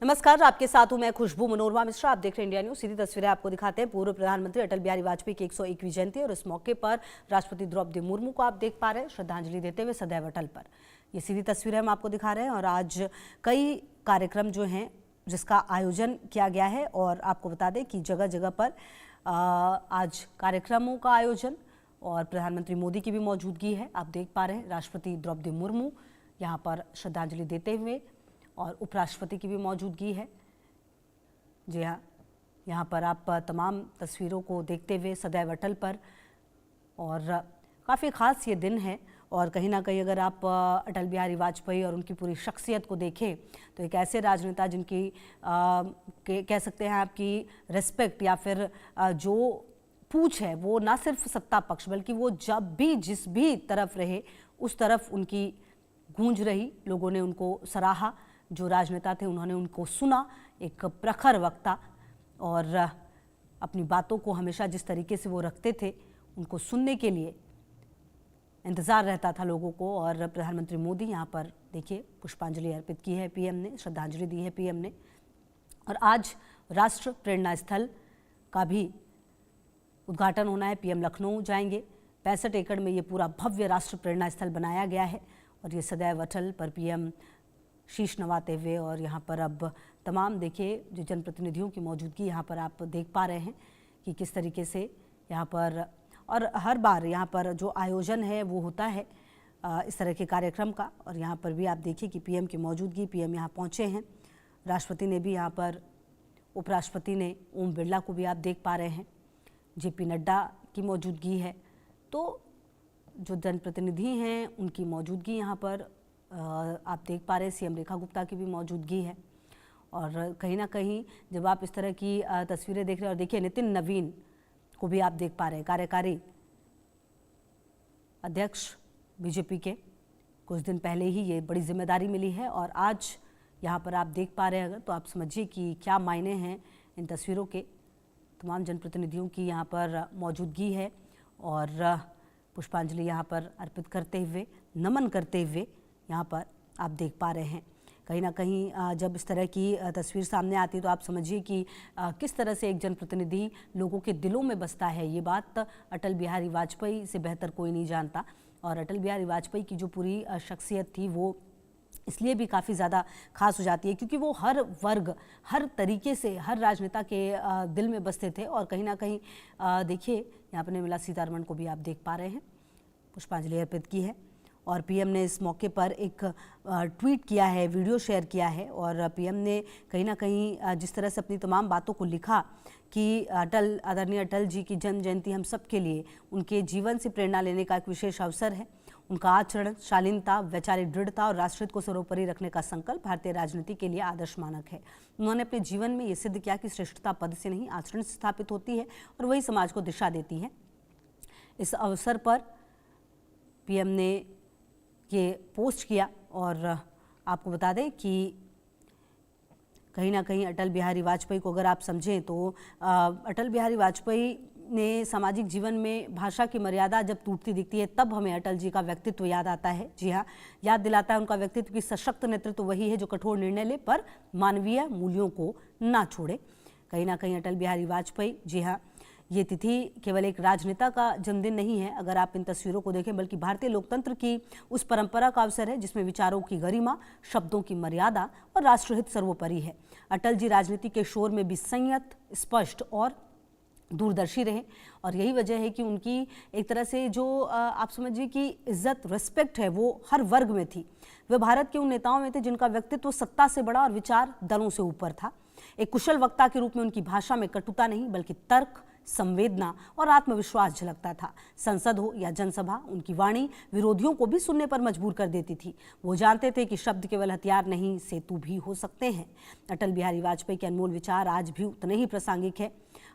नमस्कार, आपके साथ हूं मैं खुशबू मनोरमा मिश्रा। आप देख रहे हैं इंडिया न्यूज। सीधी तस्वीरें आपको दिखाते हैं। पूर्व प्रधानमंत्री अटल बिहारी वाजपेयी की 101वीं जयंती और इस मौके पर राष्ट्रपति द्रौपदी मुर्मू को आप देख पा रहे हैं श्रद्धांजलि देते हुए सदैव अटल पर। ये सीधी तस्वीरें हम आपको दिखा रहे हैं और आज कई कार्यक्रम जो हैं जिसका आयोजन किया गया है और आपको बता दें कि जगह जगह पर आज कार्यक्रमों का आयोजन और प्रधानमंत्री मोदी की भी मौजूदगी है। आप देख पा रहे हैं राष्ट्रपति द्रौपदी मुर्मू यहाँ पर श्रद्धांजलि देते हुए और उपराष्ट्रपति की भी मौजूदगी है। जी हाँ, यहाँ पर आप तमाम तस्वीरों को देखते हुए सदैव अटल पर, और काफ़ी ख़ास ये दिन है। और कहीं ना कहीं अगर आप अटल बिहारी वाजपेयी और उनकी पूरी शख्सियत को देखें तो एक ऐसे राजनेता जिनकी कह सकते हैं आपकी रिस्पेक्ट या फिर जो पूछ है वो ना सिर्फ सत्ता पक्ष बल्कि वो जब भी जिस भी तरफ रहे उस तरफ उनकी गूंज रही। लोगों ने उनको सराहा, जो राजनेता थे उन्होंने उनको सुना, एक प्रखर वक्ता, और अपनी बातों को हमेशा जिस तरीके से वो रखते थे उनको सुनने के लिए इंतज़ार रहता था लोगों को। और प्रधानमंत्री मोदी यहाँ पर देखिए पुष्पांजलि अर्पित की है पीएम ने, श्रद्धांजलि दी है पीएम ने। और आज राष्ट्र प्रेरणा स्थल का भी उद्घाटन होना है। पीएम लखनऊ जाएंगे। 65 एकड़ में ये पूरा भव्य राष्ट्र प्रेरणा स्थल बनाया गया है और ये सदैव अटल पर पीएम शीश नवाते हुए, और यहाँ पर अब तमाम देखिए जो जनप्रतिनिधियों की मौजूदगी यहाँ पर आप देख पा रहे हैं कि किस तरीके से यहाँ पर, और हर बार यहाँ पर जो आयोजन है वो होता है इस तरह के कार्यक्रम का। और यहाँ पर भी आप देखिए कि पीएम की मौजूदगी, पीएम यहाँ पहुँचे हैं। राष्ट्रपति ने भी यहाँ पर, उपराष्ट्रपति ने, ओम बिरला को भी आप देख पा रहे हैं, जेपी नड्डा की मौजूदगी है। तो जो जनप्रतिनिधि हैं उनकी मौजूदगी यहाँ पर आप देख पा रहे हैं। सीएम रेखा गुप्ता की भी मौजूदगी है। और कहीं ना कहीं जब आप इस तरह की तस्वीरें देख रहे हैं, और देखिए नितिन नवीन को भी आप देख पा रहे हैं, कार्यकारी अध्यक्ष बीजेपी के। कुछ दिन पहले ही ये बड़ी जिम्मेदारी मिली है और आज यहाँ पर आप देख पा रहे हैं। अगर तो आप समझिए कि क्या मायने हैं इन तस्वीरों के। तमाम जनप्रतिनिधियों की यहाँ पर मौजूदगी है और पुष्पांजलि यहाँ पर अर्पित करते हुए, नमन करते हुए यहाँ पर आप देख पा रहे हैं। कहीं ना कहीं जब इस तरह की तस्वीर सामने आती है तो आप समझिए कि किस तरह से एक जनप्रतिनिधि लोगों के दिलों में बसता है। ये बात अटल बिहारी वाजपेयी से बेहतर कोई नहीं जानता। और अटल बिहारी वाजपेयी की जो पूरी शख्सियत थी वो इसलिए भी काफ़ी ज़्यादा खास हो जाती है क्योंकि वो हर वर्ग, हर तरीके से हर राजनेता के दिल में बसते थे। और कहीं ना कहीं देखिए यहाँ पर निर्मला सीतारमण को भी आप देख पा रहे हैं, पुष्पांजलि अर्पित की है। और पीएम ने इस मौके पर एक ट्वीट किया है, वीडियो शेयर किया है। और पीएम ने कहीं ना कहीं जिस तरह से अपनी तमाम बातों को लिखा कि आदरणीय अटल जी की जन्म जयंती हम सब के लिए उनके जीवन से प्रेरणा लेने का एक विशेष अवसर है। उनका आचरण, शालीनता, वैचारिक दृढ़ता और राष्ट्रहित को सर्वोपरि रखने का संकल्प भारतीय राजनीति के लिए आदर्श मानक है। उन्होंने अपने जीवन में ये सिद्ध किया कि श्रेष्ठता पद से नहीं आचरण से स्थापित होती है और वही समाज को दिशा देती है। इस अवसर पर पीएम ने ये पोस्ट किया और आपको बता दें कि कहीं ना कहीं अटल बिहारी वाजपेयी को अगर आप समझें तो अटल बिहारी वाजपेयी ने सामाजिक जीवन में भाषा की मर्यादा जब टूटती दिखती है तब हमें अटल जी का व्यक्तित्व याद आता है। जी हाँ, याद दिलाता है उनका व्यक्तित्व की सशक्त नेतृत्व वही है जो कठोर निर्णय ले पर मानवीय मूल्यों को ना छोड़े। कहीं ना कहीं अटल बिहारी वाजपेयी, जी हाँ, ये तिथि केवल एक राजनेता का जन्मदिन नहीं है अगर आप इन तस्वीरों को देखें, बल्कि भारतीय लोकतंत्र की उस परंपरा का अवसर है जिसमें विचारों की गरिमा, शब्दों की मर्यादा और राष्ट्रहित सर्वोपरि है। अटल जी राजनीति के शोर में भी संयत, स्पष्ट और दूरदर्शी रहे और यही वजह है कि उनकी एक तरह से जो आप समझिए कि इज्जत, रिस्पेक्ट है वो हर वर्ग में थी। वे भारत के उन नेताओं में थे जिनका व्यक्तित्व सत्ता से बड़ा और विचार दलों से ऊपर था। एक कुशल वक्ता के रूप में उनकी भाषा में कटुता नहीं बल्कि तर्क, संवेदना और आत्मविश्वास झलकता था। संसद हो या जनसभा, उनकी वाणी विरोधियों को भी सुनने पर मजबूर कर देती थी। वो जानते थे कि शब्द केवल हथियार नहीं, सेतु भी हो सकते हैं। अटल बिहारी वाजपेयी के अनमोल विचार आज भी उतने ही प्रासंगिक है।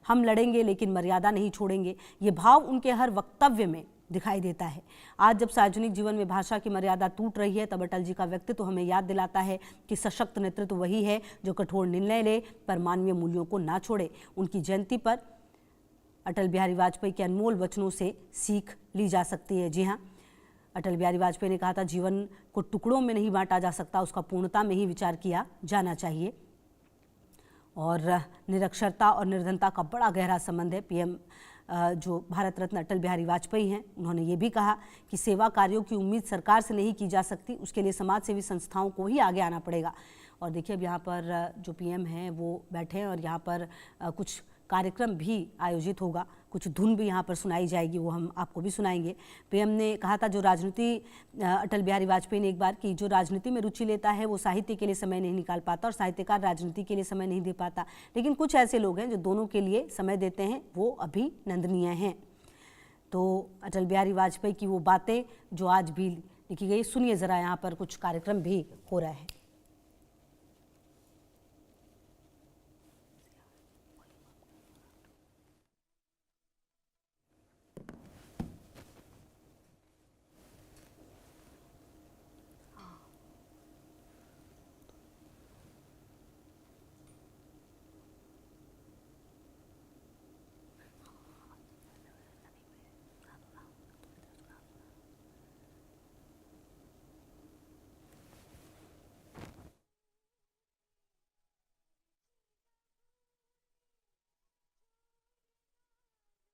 हम लड़ेंगे लेकिन मर्यादा नहीं छोड़ेंगे, ये भाव उनके हर वक्तव्य में दिखाई देता है। आज जब सार्वजनिक जीवन में भाषा की मर्यादा टूट रही है तब अटल जी का व्यक्तित्व हमें याद दिलाता है कि सशक्त नेतृत्व वही है जो कठोर निर्णय ले पर मानवीय मूल्यों को ना छोड़े। उनकी जयंती पर अटल बिहारी वाजपेयी के अनमोल वचनों से सीख ली जा सकती है। जी हाँ, अटल बिहारी वाजपेयी ने कहा था जीवन को टुकड़ों में नहीं बांटा जा सकता, उसका पूर्णता में ही विचार किया जाना चाहिए। और निरक्षरता और निर्धनता का बड़ा गहरा संबंध है। पीएम जो भारत रत्न अटल बिहारी वाजपेयी हैं, उन्होंने ये भी कहा कि सेवा कार्यों की उम्मीद सरकार से नहीं की जा सकती, उसके लिए समाज सेवी संस्थाओं को ही आगे आना पड़ेगा। और देखिए अब यहाँ पर जो पीएम हैं वो बैठे हैं और यहाँ पर कुछ कार्यक्रम भी आयोजित होगा, कुछ धुन भी यहाँ पर सुनाई जाएगी, वो हम आपको भी सुनाएंगे। पीएम ने कहा था, जो राजनीति अटल बिहारी वाजपेयी ने एक बार की, जो राजनीति में रुचि लेता है वो साहित्य के लिए समय नहीं निकाल पाता और साहित्यकार राजनीति के लिए समय नहीं दे पाता, लेकिन कुछ ऐसे लोग हैं जो दोनों के लिए समय देते हैं, वो अभिनंदनीय हैं। तो अटल बिहारी वाजपेयी की वो बातें जो आज भी लिखी गई, सुनिए ज़रा, यहाँ पर कुछ कार्यक्रम भी हो रहा है।